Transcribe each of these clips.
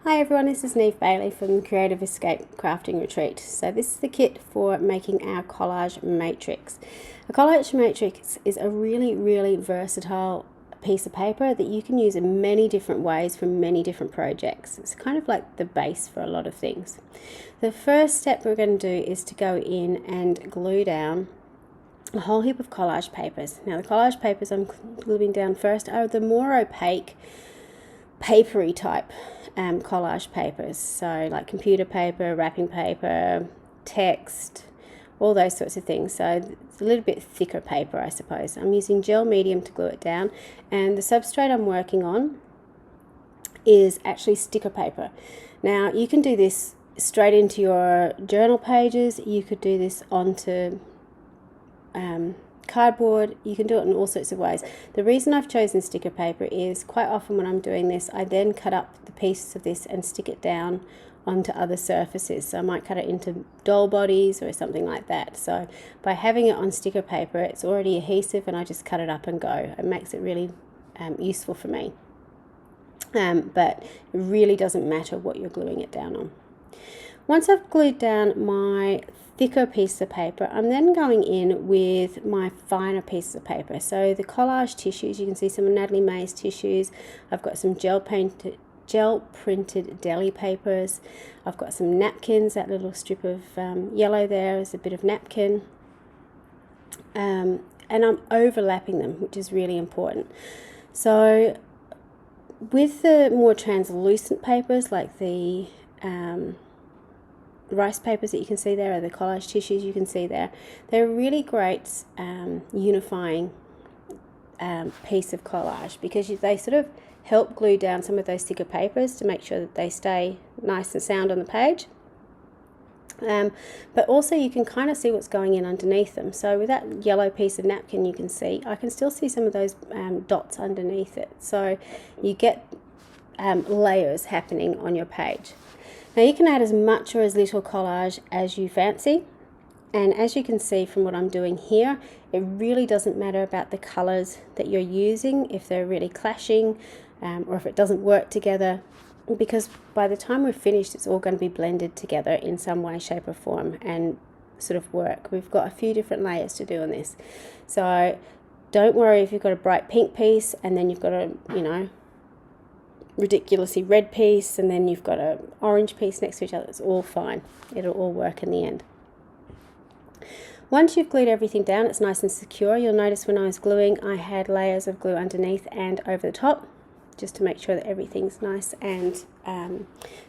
Hi everyone, this is Niamh Baly from Creative Escape Crafting Retreat. So this is the kit for making our collage matrix. A collage matrix is a really versatile piece of paper that you can use in many different ways for many different projects. It's kind of like the base for a lot of things. The first step we're going to do is to go in and glue down a whole heap of collage papers. Now the collage papers I'm gluing down first are the more opaque, papery type collage papers, so like computer paper, wrapping paper, text, all those sorts of things. So it's a little bit thicker paper, I suppose. I'm using gel medium to glue it down, and the substrate I'm working on is actually sticker paper. Now you can do this straight into your journal pages, you could do this onto cardboard, you can do it in all sorts of ways. The reason I've chosen sticker paper is quite often when I'm doing this, I then cut up the pieces of this and stick it down onto other surfaces. So I might cut it into doll bodies or something like that. So by having it on sticker paper, it's already adhesive and I just cut it up and go. It makes it really useful for me. But it really doesn't matter what you're gluing it down on. Once I've glued down my thicker piece of paper, I'm then going in with my finer pieces of paper. So the collage tissues, you can see some of Natalie May's tissues. I've got some gel printed deli papers. I've got some napkins, that little strip of yellow there is a bit of napkin. And I'm overlapping them, which is really important. So with the more translucent papers, like the rice papers that you can see there, or the collage tissues you can see there, they're a really great unifying piece of collage, because they sort of help glue down some of those thicker papers to make sure that they stay nice and sound on the page. But also you can kind of see what's going in underneath them. So with that yellow piece of napkin, you can see, I can still see some of those dots underneath it. So you get layers happening on your page. Now you can add as much or as little collage as you fancy, and as you can see from what I'm doing here, it really doesn't matter about the colors that you're using, if they're really clashing or if it doesn't work together, because by the time we're finished it's all going to be blended together in some way, shape or form and sort of work. We've got a few different layers to do on this, so don't worry if you've got a bright pink piece and then you've got a, you know, ridiculously red piece and then you've got a orange piece next to each other. It's all fine, it'll all work in the end. Once you've glued everything down, it's nice and secure. You'll notice when I was gluing, I had layers of glue underneath and over the top, just to make sure that everything's nice and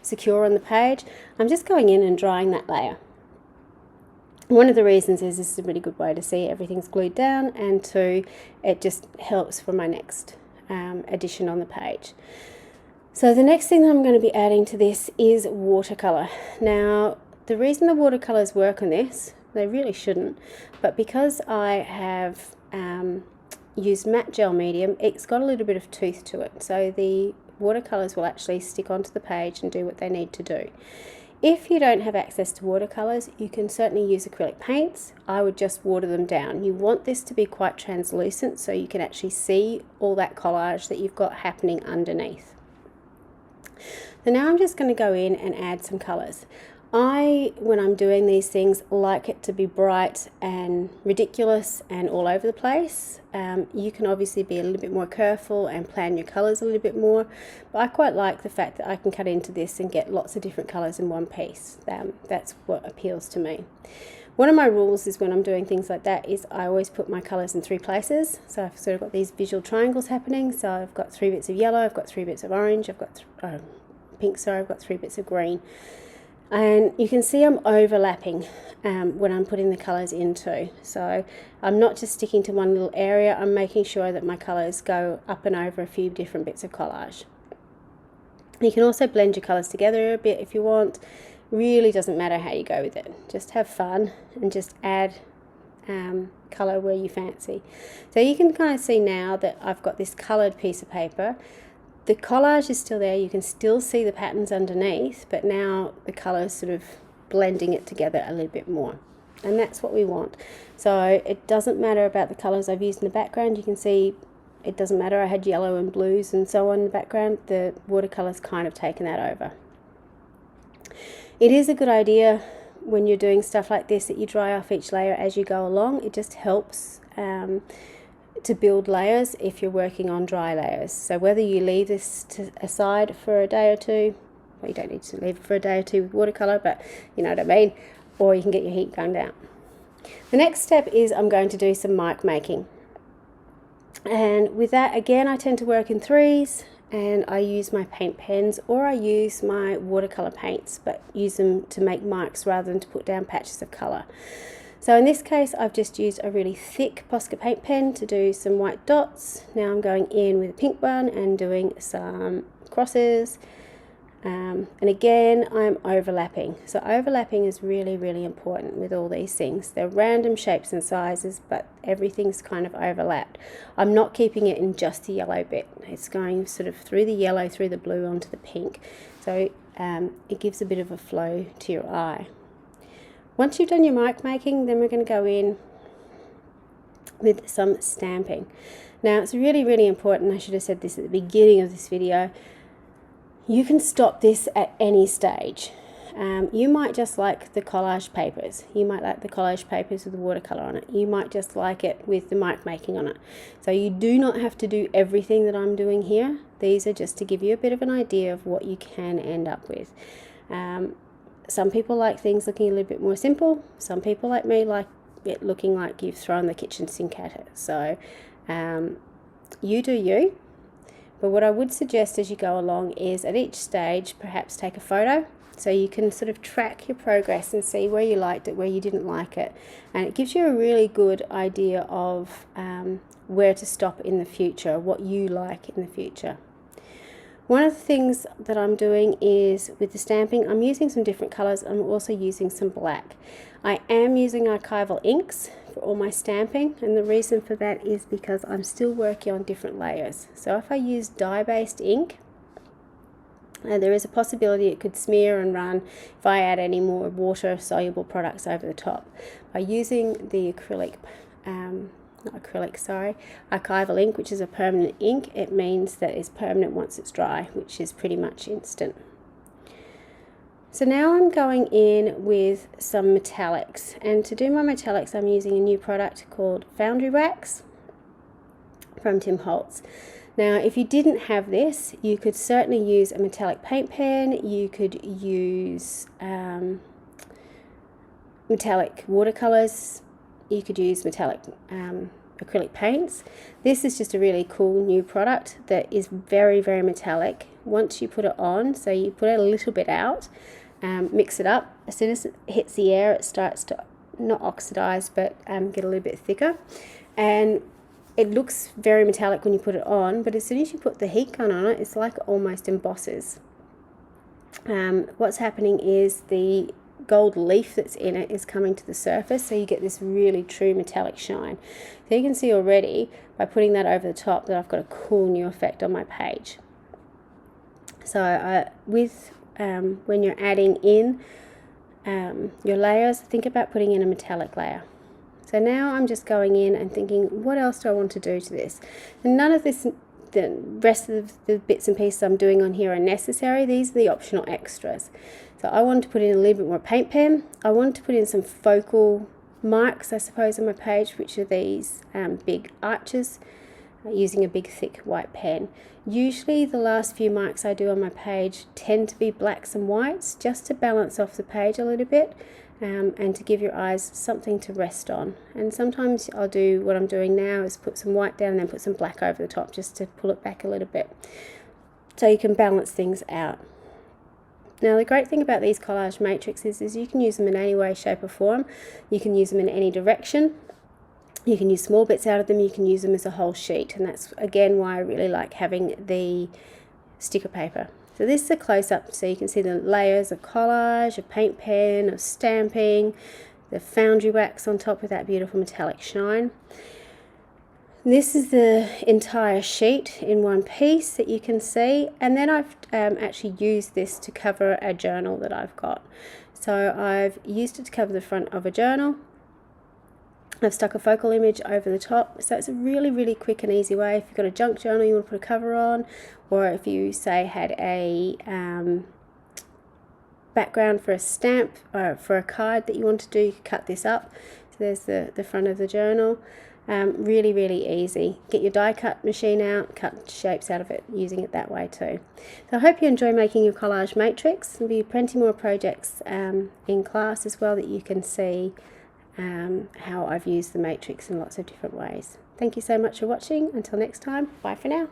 secure on the page. I'm just going in and drying that layer. One of the reasons is this is a really good way to see everything's glued down, and two, it just helps for my next addition on the page. So the next thing that I'm going to be adding to this is watercolor. Now the reason the watercolors work on this, they really shouldn't, but because I have used matte gel medium, it's got a little bit of tooth to it, so the watercolors will actually stick onto the page and do what they need to do. If you don't have access to watercolors, you can certainly use acrylic paints. I would just water them down. You want this to be quite translucent so you can actually see all that collage that you've got happening underneath. So now I'm just going to go in and add some colors. When I'm doing these things, like it to be bright and ridiculous and all over the place. You can obviously be a little bit more careful and plan your colors a little bit more, but I quite like the fact that I can cut into this and get lots of different colors in one piece. That's what appeals to me. One of my rules is when I'm doing things like that is I always put my colors in 3 places. So I've sort of got these visual triangles happening. So I've got 3 bits of yellow, I've got 3 bits of orange, I've got pink, sorry, I've got 3 bits of green. And you can see I'm overlapping when I'm putting the colours into. So I'm not just sticking to one little area, I'm making sure that my colours go up and over a few different bits of collage. You can also blend your colours together a bit if you want. Really doesn't matter how you go with it. Just have fun and just add colour where you fancy. So you can kind of see now that I've got this coloured piece of paper. The collage is still there, you can still see the patterns underneath, but now the colour is sort of blending it together a little bit more. And that's what we want. So it doesn't matter about the colours I've used in the background. You can see it doesn't matter. I had yellow and blues and so on in the background. The watercolour's kind of taken that over. It is a good idea when you're doing stuff like this that you dry off each layer as you go along. It just helps to build layers if you're working on dry layers. So whether you leave this aside for a day or two, well, you don't need to leave it for a day or two with watercolour, but you know what I mean, or you can get your heat gun down. The next step is I'm going to do some mark making. And with that, again, I tend to work in threes, and I use my paint pens or I use my watercolour paints, but use them to make marks rather than to put down patches of colour. So in this case, I've just used a really thick Posca paint pen to do some white dots. Now I'm going in with a pink one and doing some crosses. And again, I'm overlapping. So overlapping is really, really important with all these things. They're random shapes and sizes, but everything's kind of overlapped. I'm not keeping it in just the yellow bit. It's going sort of through the yellow, through the blue, onto the pink. So it gives a bit of a flow to your eye. Once you've done your mark making, then we're going to go in with some stamping. Now, it's really, really important. I should have said this at the beginning of this video. You can stop this at any stage. You might just like the collage papers. You might like the collage papers with the watercolour on it. You might just like it with the mark making on it. So you do not have to do everything that I'm doing here. These are just to give you a bit of an idea of what you can end up with. Some people like things looking a little bit more simple. Some people like me like it looking like you've thrown the kitchen sink at it. So you do you. But what I would suggest as you go along is at each stage perhaps take a photo so you can sort of track your progress and see where you liked it, where you didn't like it. And it gives you a really good idea of where to stop in the future, what you like in the future. One of the things that I'm doing is with the stamping, I'm using some different colours. I'm also using some black. I am using archival inks for all my stamping, and the reason for that is because I'm still working on different layers. So if I use dye-based ink, there is a possibility it could smear and run if I add any more water-soluble products over the top. By using the archival ink, which is a permanent ink, it means that it's permanent once it's dry, which is pretty much instant. So now I'm going in with some metallics, and to do my metallics I'm using a new product called Foundry Wax from Tim Holtz. Now if you didn't have this, you could certainly use a metallic paint pen, you could use metallic watercolours, you could use metallic acrylic paints. This is just a really cool new product that is very, very metallic. Once you put it on, so you put it a little bit out, mix it up. As soon as it hits the air, it starts to not oxidize, but get a little bit thicker. And it looks very metallic when you put it on, but as soon as you put the heat gun on it, it's like it almost embosses. What's happening is the gold leaf that's in it is coming to the surface, so you get this really true metallic shine. So you can see already by putting that over the top that I've got a cool new effect on my page. So when you're adding in your layers, think about putting in a metallic layer. So now I'm just going in and thinking, what else do I want to do to this? And none of this, the rest of the bits and pieces I'm doing on here are necessary. These are the optional extras. So I wanted to put in a little bit more paint pen. I wanted to put in some focal marks, I suppose, on my page, which are these big arches, using a big thick white pen. Usually the last few marks I do on my page tend to be blacks and whites, just to balance off the page a little bit, and to give your eyes something to rest on. And sometimes I'll do what I'm doing now is put some white down and then put some black over the top just to pull it back a little bit, so you can balance things out. Now the great thing about these Collage Matrixes is you can use them in any way, shape or form. You can use them in any direction. You can use small bits out of them, you can use them as a whole sheet, and that's again why I really like having the sticker paper. So this is a close-up, so you can see the layers of collage, of paint pen, of stamping, the Foundry Wax on top with that beautiful metallic shine. This is the entire sheet in one piece that you can see, and then I've actually used this to cover a journal that I've got. So I've used it to cover the front of a journal. I've stuck a focal image over the top, so it's a really quick and easy way. If you've got a junk journal you want to put a cover on, or if you say had a background for a stamp or for a card that you want to do, you can cut this up. So there's the front of the journal. Really easy. Get your die cut machine out, cut shapes out of it using it that way too. So I hope you enjoy making your collage matrix. There'll be plenty more projects in class as well that you can see how I've used the matrix in lots of different ways. Thank you so much for watching. Until next time, bye for now.